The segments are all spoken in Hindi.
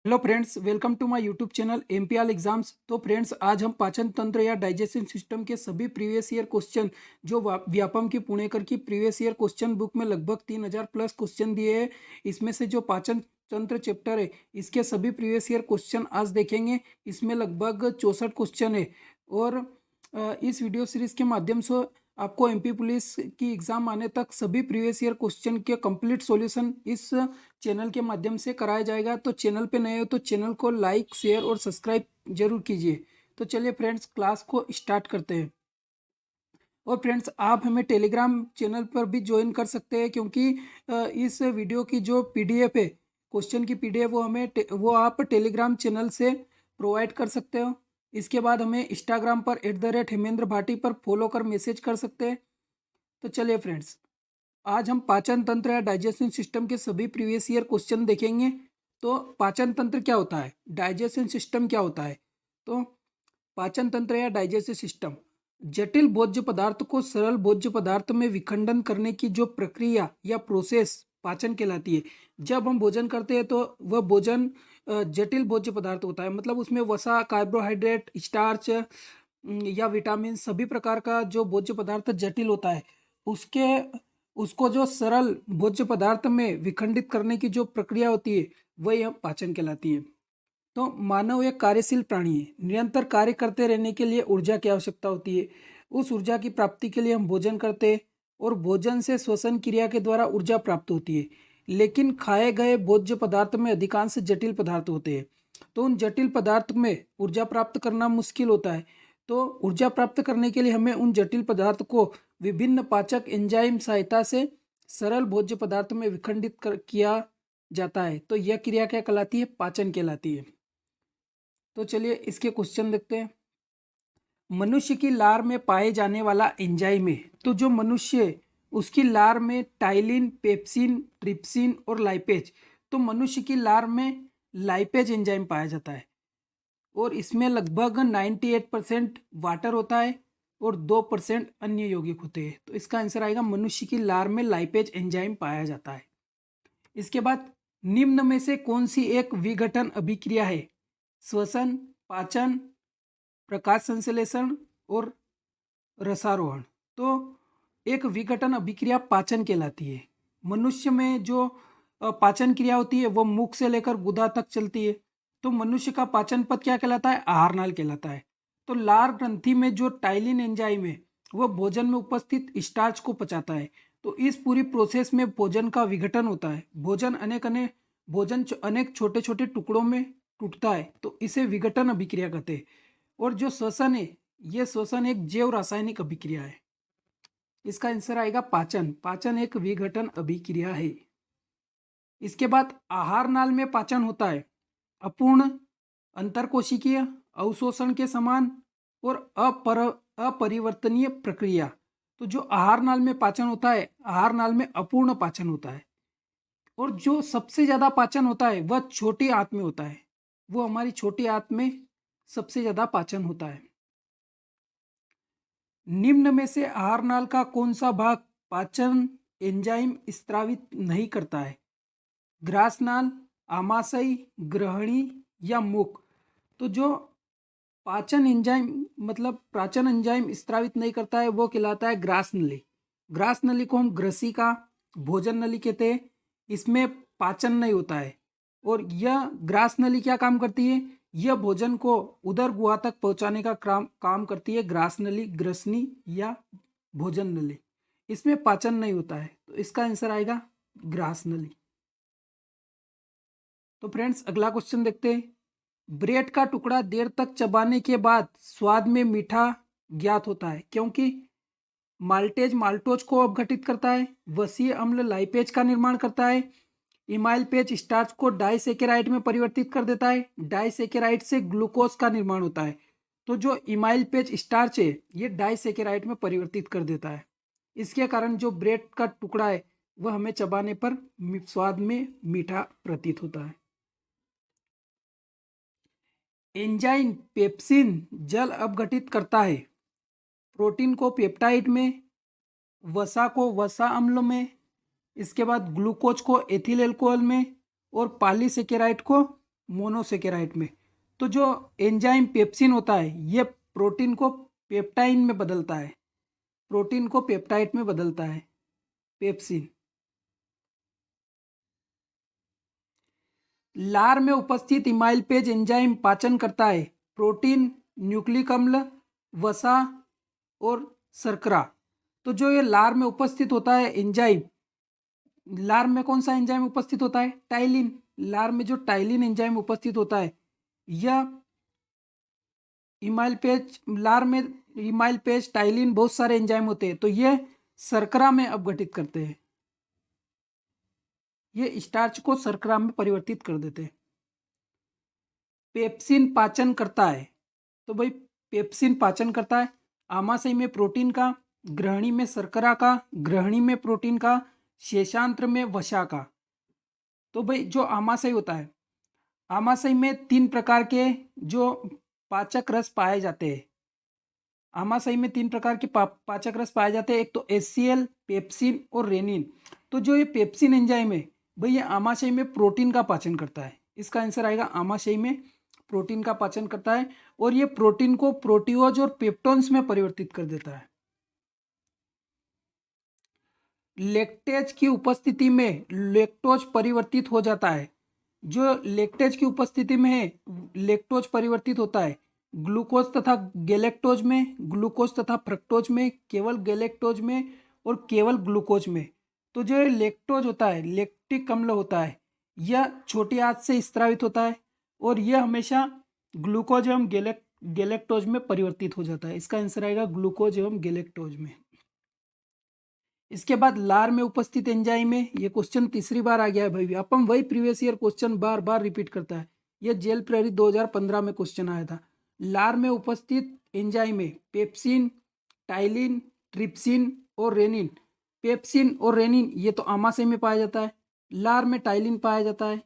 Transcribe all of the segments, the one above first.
Hello friends, welcome to my YouTube channel MPL exams. तो फ्रेंड्स, आज हम पाचन तंत्र या डाइजेशन सिस्टम के सभी प्रीवियस ईयर क्वेश्चन जो व्यापम की पुणेकर की प्रीवियस ईयर क्वेश्चन बुक में लगभग 3000 प्लस क्वेश्चन दिए हैं। इसमें से जो पाचन तंत्र चैप्टर है, इसके सभी प्रीवियस ईयर क्वेश्चन आज देखेंगे। इसमें लगभग 64 क्वेश्चन है। और इस वीडियो सीरीज के माध्यम से आपको एमपी पुलिस की एग्जाम आने तक सभी प्रीवियस ईयर क्वेश्चन के कंप्लीट सॉल्यूशन इस चैनल के माध्यम से कराया जाएगा। तो चैनल पे नए हो तो चैनल को लाइक, शेयर और सब्सक्राइब जरूर कीजिए। तो चलिए फ्रेंड्स, क्लास को स्टार्ट करते हैं। और फ्रेंड्स, आप हमें टेलीग्राम चैनल पर भी ज्वाइन कर सकते हैं, क्योंकि इस वीडियो की जो पीडीएफ है, क्वेश्चन की पीडीएफ, वो आप टेलीग्राम चैनल से प्रोवाइड कर सकते हो। इसके बाद हमें इंस्टाग्राम पर @हेमेंद्र भाटी पर फॉलो कर मैसेज कर सकते हैं। तो चलिए फ्रेंड्स, आज हम पाचन तंत्र या डाइजेशन सिस्टम के सभी प्रीवियस ईयर क्वेश्चन देखेंगे। तो पाचन तंत्र क्या होता है, डाइजेशन सिस्टम क्या होता है। तो पाचन तंत्र या डाइजेशन सिस्टम जटिल भोज्य पदार्थ को सरल भोज्य पदार्थ में विखंडन करने की जो प्रक्रिया या प्रोसेस पाचन कहलाती है। जब हम भोजन करते हैं तो वह भोजन जटिल भोज्य पदार्थ होता है, मतलब उसमें वसा, कार्बोहाइड्रेट, स्टार्च या विटामिन, सभी प्रकार का जो भोज्य पदार्थ जटिल होता है, उसके उसको जो सरल भोज्य पदार्थ में विखंडित करने की जो प्रक्रिया होती है, वही हम पाचन कहलाती है। तो मानव एक कार्यशील प्राणी है। निरंतर कार्य करते रहने के लिए ऊर्जा की आवश्यकता होती है। उस ऊर्जा की प्राप्ति के लिए हम भोजन करते हैं, और भोजन से श्वसन क्रिया के द्वारा ऊर्जा प्राप्त होती है। लेकिन खाए गए भोज्य पदार्थ में अधिकांश जटिल पदार्थ होते हैं, तो उन जटिल पदार्थ में ऊर्जा प्राप्त करना मुश्किल होता है। तो ऊर्जा प्राप्त करने के लिए हमें उन जटिल पदार्थ को विभिन्न पाचक एंजाइम सहायता से सरल भोज्य पदार्थ में विखंडित किया जाता है। तो यह क्रिया क्या कहलाती है, पाचन कहलाती है। तो चलिए इसके क्वेश्चन देखते हैं। मनुष्य की लार में पाए जाने वाला एंजाइम है। तो जो मनुष्य है, उसकी लार में टाइलिन, पेप्सिन, ट्रिप्सिन और लाइपेज। तो मनुष्य की लार में लाइपेज एंजाइम पाया जाता है, और इसमें लगभग 98% वाटर होता है और 2% अन्य यौगिक होते हैं। तो इसका आंसर आएगा, मनुष्य की लार में लाइपेज एंजाइम पाया जाता है। इसके बाद, निम्न में से कौन सी एक विघटन अभिक्रिया है। श्वसन, पाचन, प्रकाश संश्लेषण और रसारोहण। तो एक विघटन अभिक्रिया पाचन कहलाती है। मनुष्य में जो पाचन क्रिया होती है, वो मुख से लेकर गुदा तक चलती है। तो मनुष्य का पाचन पथ क्या कहलाता है, आहार नाल कहलाता है। तो लार ग्रंथि में जो टाइलिन एंजाइम है, वह भोजन में उपस्थित स्टार्च को पचाता है। तो इस पूरी प्रोसेस में भोजन का विघटन होता है। भोजन अनेक छोटे छोटे टुकड़ों में टूटता है, तो इसे विघटन अभिक्रिया कहते हैं। और जो श्वसन है, ये श्वसन एक जैव रासायनिक अभिक्रिया है। इसका आंसर आएगा पाचन। पाचन एक विघटन अभिक्रिया है। इसके बाद, आहार नाल में पाचन होता है अपूर्ण, अंतरकोशिकीय, अवशोषण के समान और अपरिवर्तनीय प्रक्रिया। तो जो आहार नाल में पाचन होता है, आहार नाल में अपूर्ण पाचन होता है। और जो सबसे ज्यादा पाचन होता है, वह छोटी आंत में होता है। वो हमारी छोटी आंत में सबसे ज्यादा पाचन होता है। निम्न में से आहार नाल का कौन सा भाग पाचन एंजाइम स्त्रावित नहीं करता है। ग्रास नाल, आमाशय, ग्रहणी या मुख। तो जो पाचन एंजाइम स्त्रावित नहीं करता है, वो कहलाता है ग्रास नली। ग्रास नली को हम ग्रसिका, भोजन नली कहते हैं। इसमें पाचन नहीं होता है। और यह ग्रास नली क्या काम करती है, यह भोजन को उदर गुहा तक पहुंचाने का काम करती है। ग्रास नली, ग्रसनी या भोजन नली। इसमें पाचन नहीं होता है, तो इसका आंसर आएगा ग्रास नली। तो फ्रेंड्स, अगला क्वेश्चन देखते हैं। ब्रेड का टुकड़ा देर तक चबाने के बाद स्वाद में मीठा ज्ञात होता है, क्योंकि माल्टेज माल्टोज को अपघटित करता है, वसीय अम्ल लाइपेज का निर्माण करता है, इमाइल पेज स्टार्च को डाइसेकेराइड में परिवर्तित कर देता है, डाइसेकेराइड से ग्लूकोज का निर्माण होता है। तो जो इमाइल पेज स्टार्च है, ये डाइसेकेराइड में परिवर्तित कर देता है। इसके कारण जो ब्रेड का टुकड़ा है, वह हमें चबाने पर स्वाद में मीठा प्रतीत होता है। एंजाइम पेप्सिन जल अपघटित करता है, प्रोटीन को पेप्टाइड में, वसा को वसा अम्ल में, इसके बाद ग्लूकोज को एथिल अल्कोहल में, और पॉलीसेकेराइड को मोनोसेकेराइड में। तो जो एंजाइम पेप्सिन होता है ये प्रोटीन को पेप्टाइन में बदलता है, प्रोटीन को पेप्टाइड में बदलता है पेप्सिन। लार में उपस्थित इमाइलपेज एंजाइम पाचन करता है प्रोटीन, न्यूक्लिक अम्ल, वसा और शर्करा। तो जो ये लार में उपस्थित होता है एंजाइम, लार में कौन सा एंजाइम उपस्थित होता है? टाइलिन। लार में जो टाइलिन एंजाइम उपस्थित होता है यह इमाइलपेज, लार में इमाइलपेज, टाइलिन बहुत सारे एंजाइम होते हैं, तो ये शर्करा में अपघटित करते हैं, ये स्टार्च को शर्करा में परिवर्तित कर देते हैं। पेप्सिन पाचन करता है, तो भाई पेप्सिन पाचन करता है आमाशय में प्रोटीन का, ग्रहणी में शर्करा का, ग्रहणी में प्रोटीन का, शेषांत्र में वसा का। तो भाई जो आमाशय होता है, आमाशय में 3 प्रकार के जो पाचक रस पाए जाते हैं, आमाशय में 3 प्रकार के पाचक रस पाए जाते हैं, एक तो HCl, पेप्सिन और रेनिन। तो जो ये पेप्सिन एंजाइम है भाई ये आमाशय में प्रोटीन का पाचन करता है, इसका आंसर आएगा आमाशय में प्रोटीन का पाचन करता है और ये प्रोटीन को प्रोटीओज और पेप्टोन्स में परिवर्तित कर देता है। लेक्टेज की उपस्थिति में लेक्टोज परिवर्तित हो जाता है, जो लेक्टेज की उपस्थिति में है लेक्टोज परिवर्तित होता है ग्लूकोज तथा गैलेक्टोज में, ग्लूकोज तथा फ्रक्टोज में, केवल गैलेक्टोज में और केवल ग्लूकोज में। तो जो लेक्टोज होता है, लैक्टिक अम्ल होता है, यह छोटी आंत से स्रावित होता है और यह हमेशा ग्लूकोज एवं गैलेक्टोज में परिवर्तित हो जाता है, इसका आंसर आएगा ग्लूकोज एवं गैलेक्टोज में। इसके बाद लार में उपस्थित एंजाइम है, ये क्वेश्चन तीसरी बार आ गया है भाई, अपन वही प्रीवियस ईयर क्वेश्चन बार बार रिपीट करता है, ये जेल प्रेरित 2015 में क्वेश्चन आया था। लार में उपस्थित एंजाइम है पेप्सिन, टाइलिन, ट्रिप्सिन और रेनिन। पेप्सिन और रेनिन ये तो आमाशय में पाया जाता है, लार में टाइलिन पाया जाता है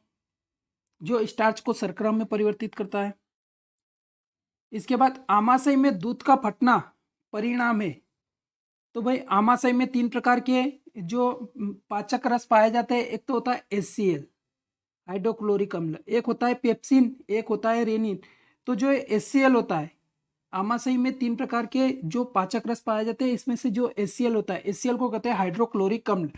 जो स्टार्च को शर्करा में परिवर्तित करता है। इसके बाद आमाशय में दूध का फटना परिणाम है, तो भाई आमाशय में 3 प्रकार के जो पाचक रस पाए जाते हैं, एक तो होता है HCl हाइड्रोक्लोरिक अम्ल, एक होता है पेप्सिन, एक होता है रेनिन। तो जो HCl होता है आमाशय में 3 प्रकार के जो पाचक रस पाए जाते हैं, इसमें से जो HCl होता है, HCl को कहते हैं हाइड्रोक्लोरिक अम्ल।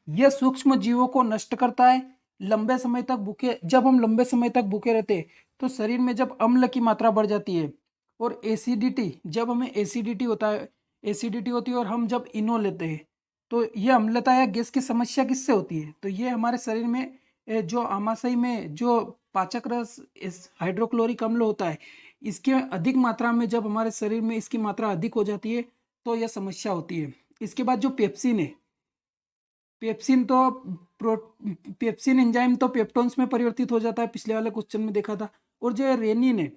यह सूक्ष्म जीवों को नष्ट करता है लंबे समय तक भूखे, जब हम लंबे समय तक भूखे रहते हैं तो शरीर में जब अम्ल की मात्रा बढ़ जाती है और एसिडिटी, जब हमें एसिडिटी होता है, एसिडिटी होती है और हम जब इनो लेते हैं तो ये अम्लता या गैस की समस्या किससे होती है? तो ये हमारे शरीर में जो आमाशय में जो पाचक रस इस हाइड्रोक्लोरिक अम्ल होता है, इसके अधिक मात्रा में जब हमारे शरीर में इसकी मात्रा अधिक हो जाती है तो यह समस्या होती है। इसके बाद जो पेप्सिन है, पेप्सिन तो पेप्सिन एंजाइम तो पेप्टोन्स में परिवर्तित हो जाता है, पिछले वाले क्वेश्चन में देखा था। और जो रेनिन है,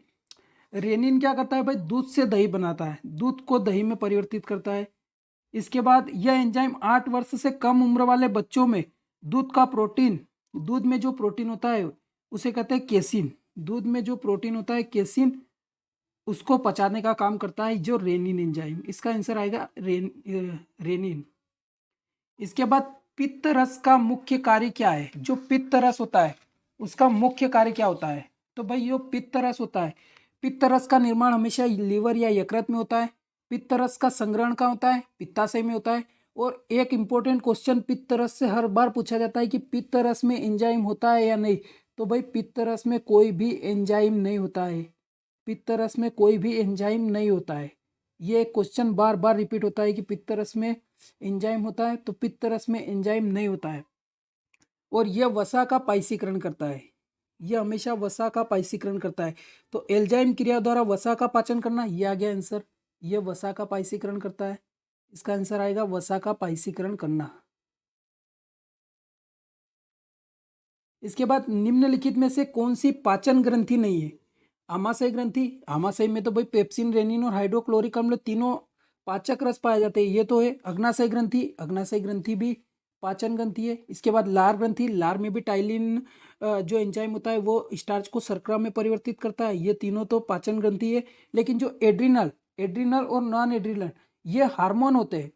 रेनिन क्या करता है भाई? दूध से दही बनाता है, दूध को दही में परिवर्तित करता है। इसके बाद यह एंजाइम 8 वर्ष से कम उम्र वाले बच्चों में दूध का प्रोटीन, दूध में जो प्रोटीन होता है उसे कहते हैं केसिन, दूध में जो प्रोटीन होता है केसिन, उसको पचाने का काम करता है जो रेनिन एंजाइम, इसका आंसर आएगा रेनिन। इसके बाद पित्त रस का मुख्य कार्य क्या है? जो पित्त रस होता है उसका मुख्य कार्य क्या होता है? तो भाई जो पित्त रस होता है, पित्त रस का निर्माण हमेशा लीवर या यकृत में होता है। पित्त रस का संग्रहण कहाँ होता है? पित्ताशय में होता है। और एक इंपॉर्टेंट क्वेश्चन पित्त रस से हर बार पूछा जाता है कि पित्त रस में एंजाइम होता है या नहीं? तो भाई पित्त रस में कोई भी एंजाइम नहीं होता है, पित्त रस में कोई भी एंजाइम नहीं होता है। ये क्वेश्चन बार बार रिपीट होता है कि पित्त रस में एंजाइम होता है, तो पित्त रस में एंजाइम नहीं होता है। और यह वसा का पाइसीकरण करता है, यह हमेशा वसा का पाइसीकरण करता है। तो एंजाइम क्रिया द्वारा वसा का पाचन करना, यह आ गया आंसर, यह वसा का पाइसीकरण करता है, इसका आंसर आएगा वसा का पाइसीकरण करना। इसके बाद निम्नलिखित में से कौन सी पाचन ग्रंथि नहीं है? आमाशय ग्रंथि, आमाशय में तो भाई पेप्सिन, रेनिन और हाइड्रोक्लोरिक अम्ल तीनों पाचक रस पाए जाते हैं, ये तो है। अग्नाशय ग्रंथि, अग्नाशय ग्रंथि भी पाचन ग्रंथि है। इसके बाद लार ग्रंथि, लार में भी टाइलिन जो एंजाइम होता है वो स्टार्च को शर्करा में परिवर्तित करता है, ये तीनों तो पाचन ग्रंथि है। लेकिन जो एड्रिनल, एड्रिनल और नॉन एड्रिनल ये हार्मोन होते हैं,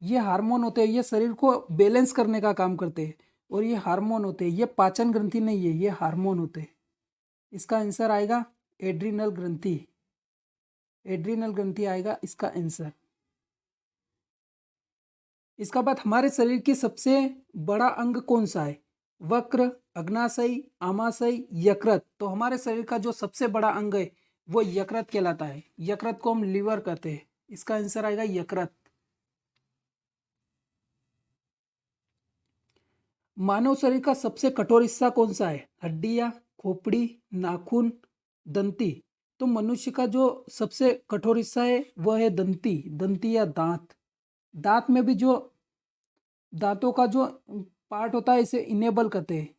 ये हार्मोन होते हैं, ये शरीर को बैलेंस करने का काम करते हैं और ये हार्मोन होते हैं, ये पाचन ग्रंथि नहीं है, ये हार्मोन होते हैं। इसका आंसर आएगा एड्रिनल ग्रंथि। एड्रिनल ग्रंथि आएगा इसका आंसर। इसका बाद हमारे शरीर की सबसे बड़ा अंग कौन सा है? वक्र, अग्नाशय, आमाशय, यकृत। तो हमारे शरीर का जो सबसे बड़ा अंग है वो यकृत कहलाता है। यकृत को हम लीवर कहते हैं। इसका आंसर आएगा यकृत। मानव शरीर का सबसे कठोर हिस्सा कौन सा है? हड्डियां, खोपड़ी, नाखून, दंती। तो मनुष्य का जो सबसे कठोर हिस्सा है वह है दंती। दंती या दांत। दांत में भी जो दांतों का जो पार्ट होता है इसे इनेबल कहते हैं।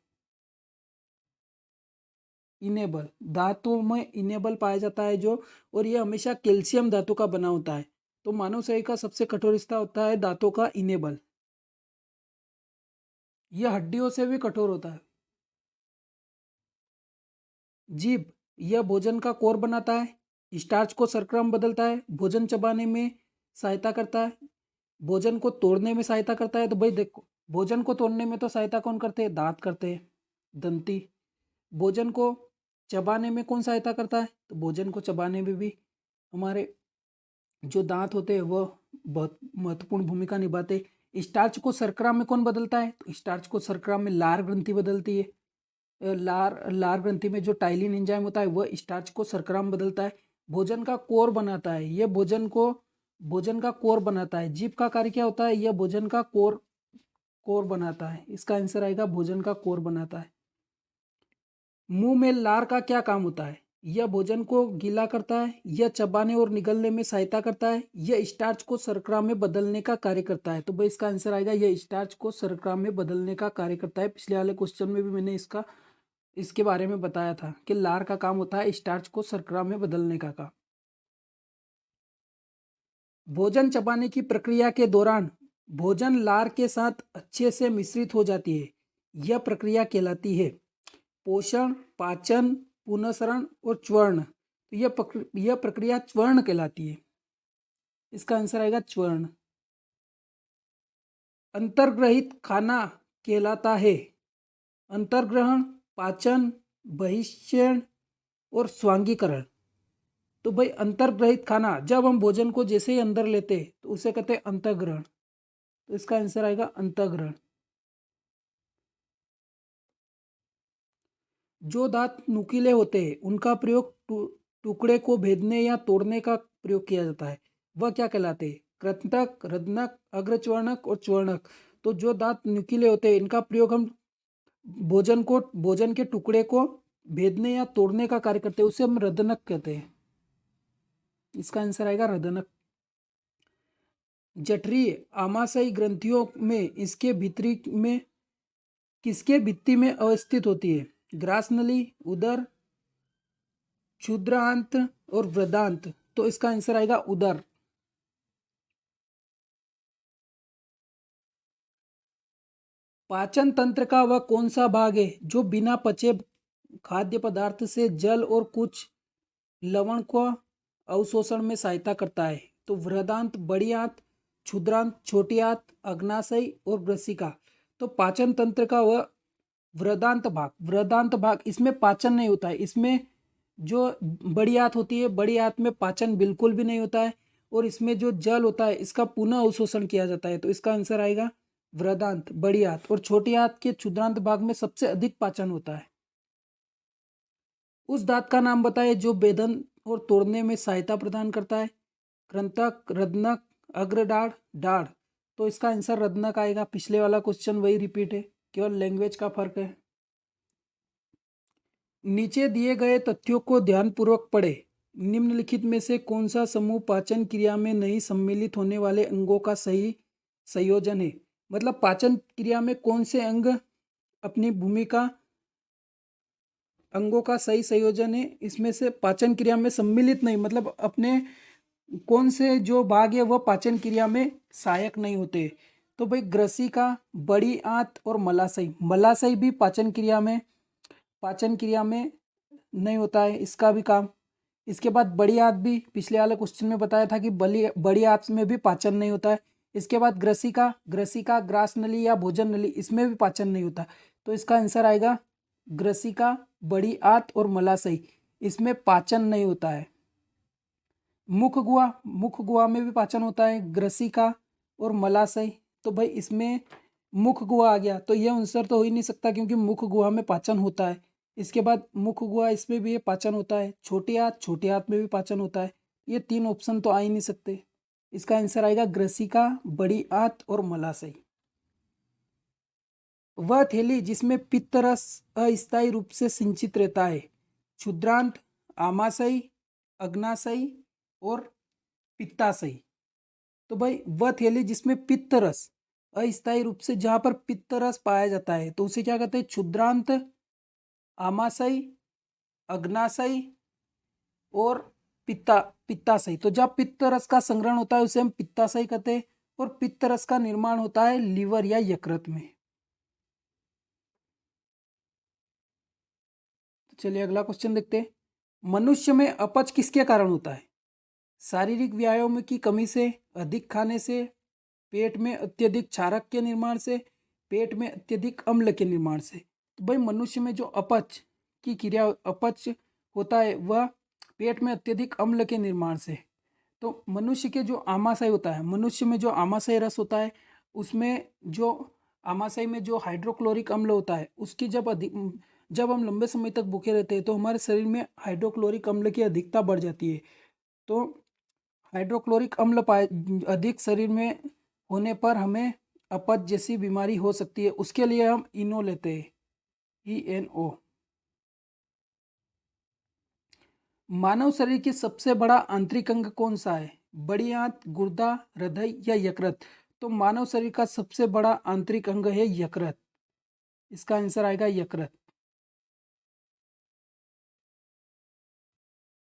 इनेबल, धातुओं में इनेबल पाया जाता है जो, और ये हमेशा कैल्शियम धातु का बना होता है। तो मानव शरीर का सबसे कठोर हिस्सा होता है दांतों का इनेबल। यह हड्डियों से भी कठोर होता है। जीभ, यह भोजन का कोर बनाता है। स्टार्च को शर्करा में बदलता है। भोजन चबाने में सहायता करता है। भोजन को तोड़ने में सहायता करता है। तो भाई देखो, भोजन को तोड़ने में तो सहायता कौन करते हैं? दांत करते हैं, दंती। भोजन को चबाने में कौन सहायता करता है? तो भोजन को चबाने में भी हमारे जो दांत होते हैं वह बहुत महत्वपूर्ण भूमिका निभाते हैं। स्टार्च को शर्करा में कौन बदलता है? तो स्टार्च को शर्करा में लार ग्रंथि बदलती है। लार ग्रंथि में जो टाइलिन एंजाइम होता है वह स्टार्च को शर्करा में बदलता है। भोजन का कोर बनाता है। यह भोजन का कोर बनाता है। जीभ का कार्य क्या होता है? यह भोजन का कोर बनाता है। इसका आंसर आएगा भोजन का कोर बनाता है। मुंह में लार का क्या काम होता है? यह भोजन को गीला करता है। यह चबाने और निगलने में सहायता करता है। यह स्टार्च को शर्करा में बदलने का कार्य करता है। तो भाई इसका आंसर आएगा यह स्टार्च को शर्करा में बदलने का कार्य करता है। पिछले वाले क्वेश्चन में भी मैंने इसके बारे में बताया था कि लार का काम होता है स्टार्च को शर्करा में बदलने का काम। भोजन चबाने की प्रक्रिया के दौरान भोजन लार के साथ अच्छे से मिश्रित हो जाती है। यह प्रक्रिया कहलाती है पोषण, पाचन, पुनःसरण और च्वर्ण। तो यह प्रक्रिया च्वर्ण कहलाती है। इसका आंसर आएगा च्वर्ण। अंतर्ग्रहित खाना कहलाता है अंतर्ग्रहण, पाचन, बहिष्करण और स्वांगीकरण। तो भाई अंतर्ग्रहित खाना, जब हम भोजन को जैसे ही अंदर लेते हैं तो उसे कहते हैं अंतर्ग्रहण। तो इसका आंसर आएगा अंतर्ग्रहण। जो दांत नुकीले होते हैं उनका प्रयोग टुकड़े को भेदने या तोड़ने का प्रयोग किया जाता है। वह क्या कहलाते हैं? कृंतक, रत्नक, अग्रच्वर्णक और च्वर्णक। तो जो दांत नुकीले होते हैं इनका प्रयोग हम भोजन के टुकड़े को भेदने या तोड़ने का कार्य करते हैं, उसे हम रदनक कहते हैं। इसका आंसर आएगा रदनक। जठरीय आमाशयी ग्रंथियों में इसके भीतरी में किसके भित्ति में अवस्थित होती है? ग्रास नली, उदर, क्षुद्रांत और वृदांत। तो इसका आंसर आएगा उदर। पाचन तंत्र का वह कौन सा भाग है जो बिना पचे खाद्य पदार्थ से जल और कुछ लवण को अवशोषण में सहायता करता है? तो वृदांत, बड़ी आंत, क्षुद्रांत, छोटी आंत, अग्नाशय और ग्रसिका। तो पाचन तंत्र का वह वृदांत भाग, इसमें पाचन नहीं होता है। इसमें जो बड़ी आंत होती है, बड़ी आंत में पाचन बिल्कुल भी नहीं होता है, और इसमें जो जल होता है इसका पुनः अवशोषण किया जाता है। तो इसका आंसर आएगा वृदांत, बड़ी आंत। और छोटी आंत के क्षुद्रांत भाग में सबसे अधिक पाचन होता है। उस दांत का नाम बताए जो भेदन और तोड़ने में सहायता प्रदान करता है। कृंतक, रत्नक, अग्रडाढ़, डाढ़। तो इसका आंसर रत्नक आएगा। पिछले वाला क्वेश्चन वही रिपीट है, केवल लैंग्वेज का फर्क है। नीचे दिए गए तथ्यों को ध्यानपूर्वक पढ़ें। निम्नलिखित में से कौन सा समूह पाचन क्रिया में नहीं सम्मिलित होने वाले अंगों का सही संयोजन है? मतलब पाचन क्रिया में कौन से अंग अपनी भूमिका, अंगों का सही संयोजन है, इसमें से पाचन क्रिया में सम्मिलित नहीं, मतलब अपने कौन से जो भाग है वह पाचन क्रिया में सहायक नहीं होते? तो भाई ग्रसिका, बड़ी आंत और मलाशय। मलाशय भी पाचन क्रिया में नहीं होता है इसका भी काम। इसके बाद बड़ी आंत भी पिछले वाले क्वेश्चन में बताया था कि बड़ी आंत में भी पाचन नहीं होता है। इसके बाद ग्रसिका ग्रास नली या भोजन नली, इसमें भी पाचन नहीं होता। तो इसका आंसर आएगा ग्रसिका, बड़ी आंत और मलाशय, इसमें पाचन नहीं होता है। मुख गुहा में भी पाचन होता है, ग्रसिका और मलाशय। तो भाई इसमें मुख गुहा आ गया, तो यह आंसर तो हो ही नहीं सकता क्योंकि मुख गुहा में पाचन होता है। इसके बाद मुख गुहा, इसमें भी ये पाचन होता है। छोटी आंत में भी पाचन होता है। ये तीन ऑप्शन तो आ ही नहीं सकते। इसका आंसर आएगा ग्रसिका, बड़ी आंत और मलाशय। वह थैली जिसमें पित्तरस अस्थायी रूप से संचित रहता है, क्षुद्रांत, आमाशय, अग्नाशय और पित्ताशय। तो भाई वह थैली जिसमें पित्तरस अस्थायी रूप से, जहां पर पित्तरस पाया जाता है तो उसे क्या कहते हैं? क्षुद्रांत, आमाशय, अग्नाशय और पित्ताशय। तो जहाँ पित्तरस का संग्रहण होता है उसे हम पित्ताशय कहते हैं, और पित्तरस का निर्माण होता है लीवर या यकृत में। तो चलिए अगला क्वेश्चन देखते हैं। मनुष्य में अपच किसके कारण होता है? शारीरिक व्यायाम की कमी से, अधिक खाने से, पेट में अत्यधिक क्षारक के निर्माण से, पेट में अत्यधिक अम्ल के निर्माण से। तो भाई मनुष्य में जो अपच की क्रिया, अपच होता है वह पेट में अत्यधिक अम्ल के निर्माण से। तो मनुष्य के जो आमाशय होता है, मनुष्य में जो आमाशय रस होता है, उसमें जो आमाशय में जो हाइड्रोक्लोरिक अम्ल होता है, उसकी जब हम लंबे समय तक भूखे रहते हैं तो हमारे शरीर में हाइड्रोक्लोरिक अम्ल की अधिकता बढ़ जाती है। तो हाइड्रोक्लोरिक अम्ल अधिक शरीर में होने पर हमें अपच जैसी बीमारी हो सकती है। उसके लिए हम इनो लेते हैं, ENO। मानव शरीर की सबसे बड़ा आंतरिक अंग कौन सा है? बड़ी आंत, गुर्दा, हृदय या यकृत? तो मानव शरीर का सबसे बड़ा आंतरिक अंग है यकृत। इसका आंसर आएगा यकृत।